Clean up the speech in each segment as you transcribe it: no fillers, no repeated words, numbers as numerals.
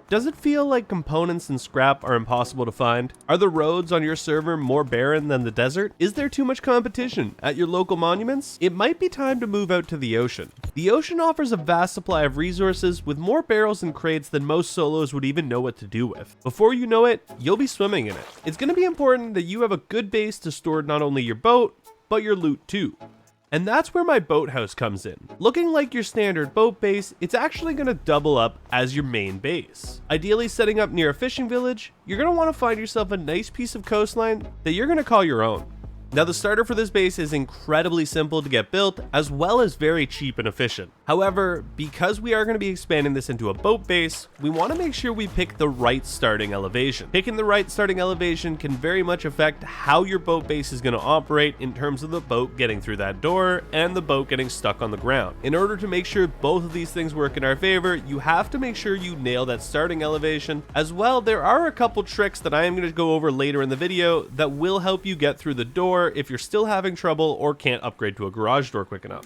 Does it feel like components and scrap are impossible to find? Are the roads on your server more barren than the desert? Is there too much competition at your local monuments? It might be time to move out to the ocean. The ocean offers a vast supply of resources with more barrels and crates than most solos would even know what to do with. Before you know it, you'll be swimming in it. It's going to be important that you have a good base to store not only your boat, but your loot too. And that's where my boathouse comes in. Looking like your standard boat base, it's actually going to double up as your main base. Ideally setting up near a fishing village, you're going to want to find yourself a nice piece of coastline that you're going to call your own. Now the starter for this base is incredibly simple to get built, as well as very cheap and efficient. However, because we are going to be expanding this into a boat base, we want to make sure we pick the right starting elevation. Picking the right starting elevation can very much affect how your boat base is going to operate in terms of the boat getting through that door and the boat getting stuck on the ground. In order to make sure both of these things work in our favor, you have to make sure you nail that starting elevation. As well, there are a couple tricks that I am going to go over later in the video that will help you get through the door if you're still having trouble or can't upgrade to a garage door quick enough.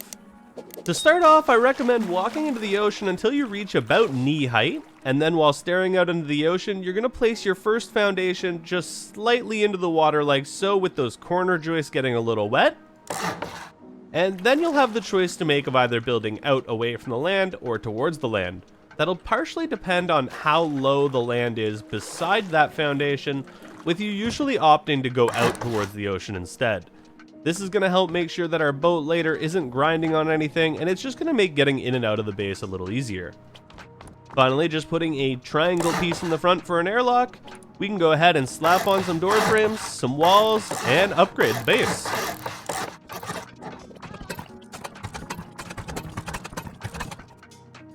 To start off, I recommend walking into the ocean until you reach about knee height, and then while staring out into the ocean, you're going to place your first foundation just slightly into the water like so, with those corner joists getting a little wet. And then you'll have the choice to make of either building out away from the land or towards the land. That'll partially depend on how low the land is beside that foundation, with you usually opting to go out towards the ocean instead. This is going to help make sure that our boat later isn't grinding on anything, and it's just going to make getting in and out of the base a little easier. Finally, just putting a triangle piece in the front for an airlock, we can go ahead and slap on some door frames, some walls, and upgrade the base.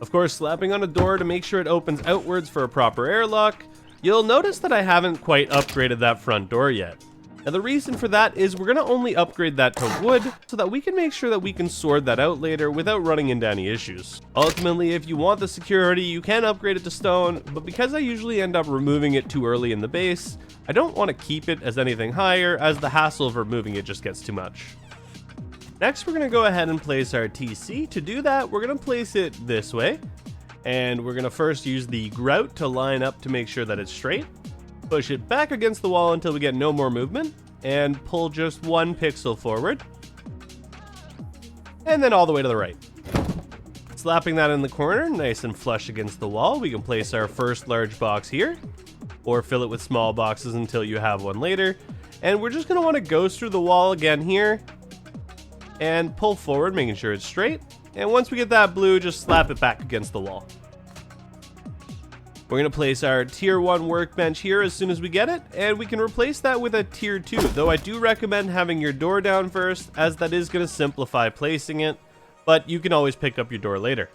Of course, slapping on a door to make sure it opens outwards for a proper airlock. You'll notice that I haven't quite upgraded that front door yet. Now the reason for that is we're going to only upgrade that to wood so that we can make sure that we can sort that out later without running into any issues. Ultimately, if you want the security, you can upgrade it to stone, but because I usually end up removing it too early in the base, I don't want to keep it as anything higher, as the hassle of removing it just gets too much. Next, we're going to go ahead and place our TC. To do that, we're going to place it this way. And we're going to first use the grout to line up to make sure that it's straight. Push it back against the wall until we get no more movement, and pull just 1 pixel forward. And then all the way to the right. Slapping that in the corner, nice and flush against the wall, we can place our first large box here, or fill it with small boxes until you have one later. And we're just going to want to go through the wall again here, and pull forward, making sure it's straight. And once we get that blue, just slap it back against the wall. We're going to place our tier 1 workbench here as soon as we get it, and we can replace that with a tier 2, though I do recommend having your door down first, as that is going to simplify placing it, but you can always pick up your door later.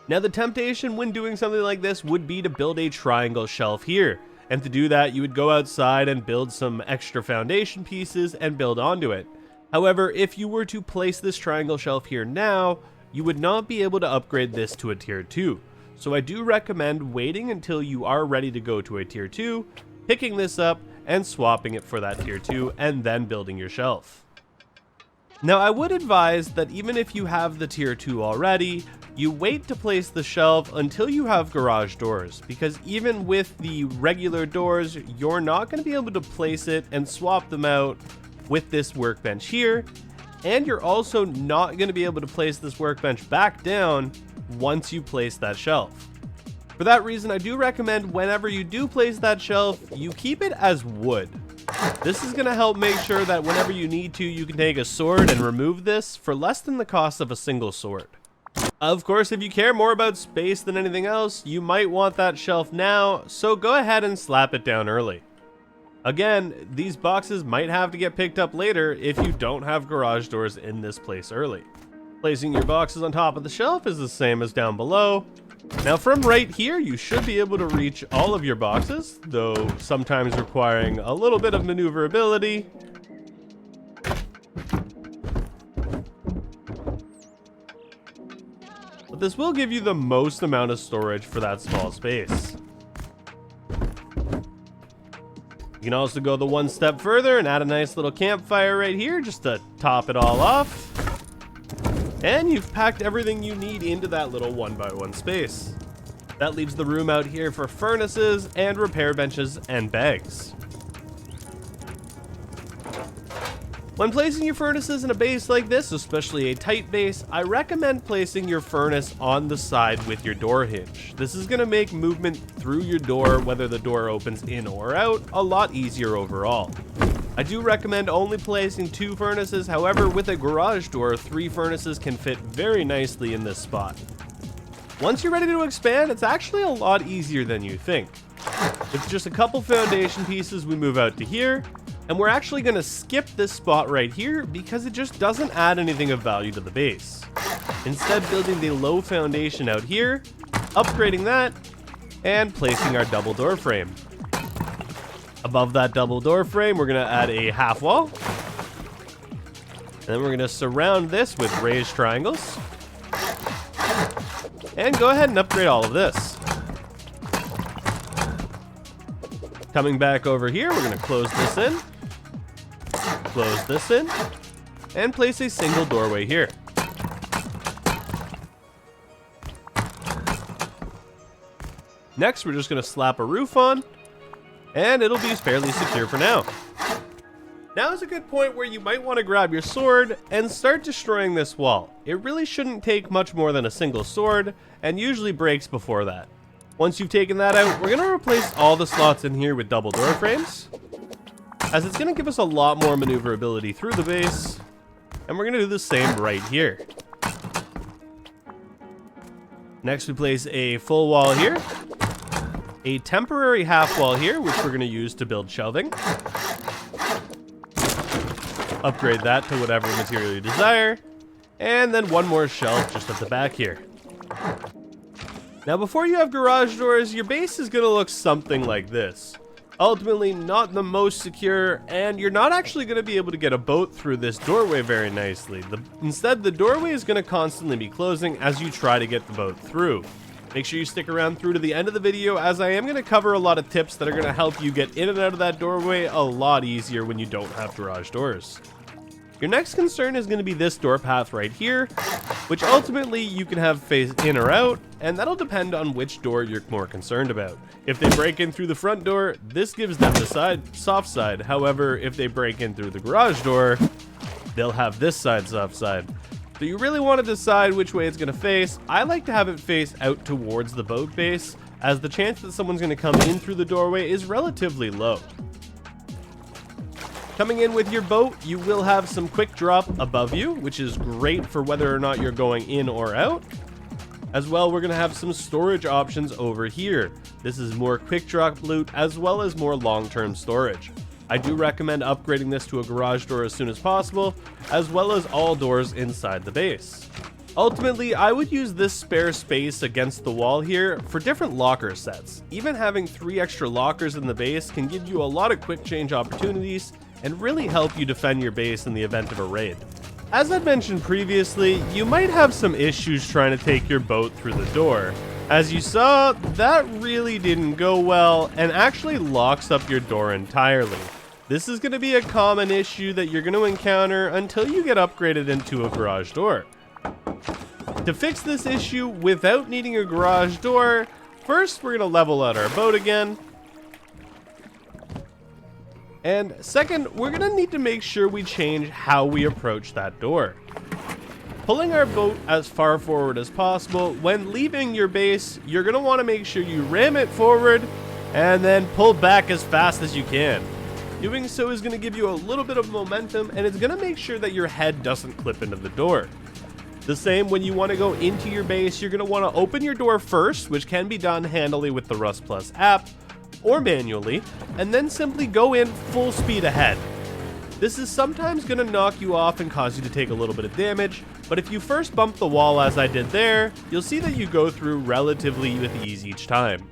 Now the temptation when doing something like this would be to build a triangle shelf here, and to do that you would go outside and build some extra foundation pieces and build onto it. However, if you were to place this triangle shelf here now, you would not be able to upgrade this to a tier 2. So I do recommend waiting until you are ready to go to a tier 2, picking this up and swapping it for that tier 2, and then building your shelf. Now I would advise that even if you have the tier 2 already, you wait to place the shelf until you have garage doors, because even with the regular doors, you're not going to be able to place it and swap them out with this workbench here, and you're also not going to be able to place this workbench back down once you place that shelf. For that reason, I do recommend whenever you do place that shelf, you keep it as wood. This is going to help make sure that whenever you need to, you can take a sword and remove this for less than the cost of a single sword. Of course, if you care more about space than anything else, you might want that shelf now, so go ahead and slap it down early. Again, these boxes might have to get picked up later if you don't have garage doors in this place early. Placing your boxes on top of the shelf is the same as down below. Now from right here, you should be able to reach all of your boxes, though sometimes requiring a little bit of maneuverability. But this will give you the most amount of storage for that small space. You can also go the one step further and add a nice little campfire right here just to top it all off. And you've packed everything you need into that little 1x1 space. That leaves the room out here for furnaces and repair benches and bags. When placing your furnaces in a base like this, especially a tight base, I recommend placing your furnace on the side with your door hinge. This is going to make movement through your door, whether the door opens in or out, a lot easier overall. I do recommend only placing 2 furnaces, however with a garage door, 3 furnaces can fit very nicely in this spot. Once you're ready to expand, it's actually a lot easier than you think. With just a couple foundation pieces, we move out to here. And we're actually going to skip this spot right here because it just doesn't add anything of value to the base. Instead, building the low foundation out here, upgrading that, and placing our double door frame. Above that double door frame, we're going to add a half wall. And then we're going to surround this with raised triangles. And go ahead and upgrade all of this. Coming back over here, we're going to close this in. Close this in, and place a single doorway here. Next, we're just going to slap a roof on, and it'll be fairly secure for now. Now is a good point where you might want to grab your sword and start destroying this wall. It really shouldn't take much more than a single sword, and usually breaks before that. Once you've taken that out, we're going to replace all the slots in here with double door frames, as it's going to give us a lot more maneuverability through the base, and we're going to do the same right here. Next, we place a full wall here, a temporary half wall here, which we're going to use to build shelving. Upgrade that to whatever material you desire, and then one more shelf just at the back here. Now, before you have garage doors, your base is going to look something like this. Ultimately, not the most secure, and you're not actually going to be able to get a boat through this doorway very nicely. Instead, the doorway is going to constantly be closing as you try to get the boat through. Make sure you stick around through to the end of the video, as I am going to cover a lot of tips that are going to help you get in and out of that doorway a lot easier when you don't have garage doors. Your next concern is going to be this door path right here, which ultimately you can have face in or out, and that'll depend on which door you're more concerned about. If they break in through the front door, this gives them the soft side. However, if they break in through the garage door, they'll have this soft side. So you really want to decide which way it's going to face. I like to have it face out towards the boat base, as the chance that someone's going to come in through the doorway is relatively low. Coming in with your boat, you will have some quick drop above you, which is great for whether or not you're going in or out. As well, we're going to have some storage options over here. This is more quick drop loot as well as more long-term storage. I do recommend upgrading this to a garage door as soon as possible, as well as all doors inside the base. Ultimately, I would use this spare space against the wall here for different locker sets. Even having 3 extra lockers in the base can give you a lot of quick change opportunities and really help you defend your base in the event of a raid. As I mentioned previously, you might have some issues trying to take your boat through the door. As you saw, that really didn't go well and actually locks up your door entirely. This is going to be a common issue that you're going to encounter until you get upgraded into a garage door. To fix this issue without needing a garage door, first we're going to level out our boat again. And second, we're going to need to make sure we change how we approach that door. Pulling our boat as far forward as possible, when leaving your base, you're going to want to make sure you ram it forward and then pull back as fast as you can. Doing so is going to give you a little bit of momentum, and it's going to make sure that your head doesn't clip into the door. The same when you want to go into your base, you're going to want to open your door first, which can be done handily with the Rust Plus app, or manually, and then simply go in full speed ahead. This is sometimes going to knock you off and cause you to take a little bit of damage, but if you first bump the wall as I did there, you'll see that you go through relatively with ease each time.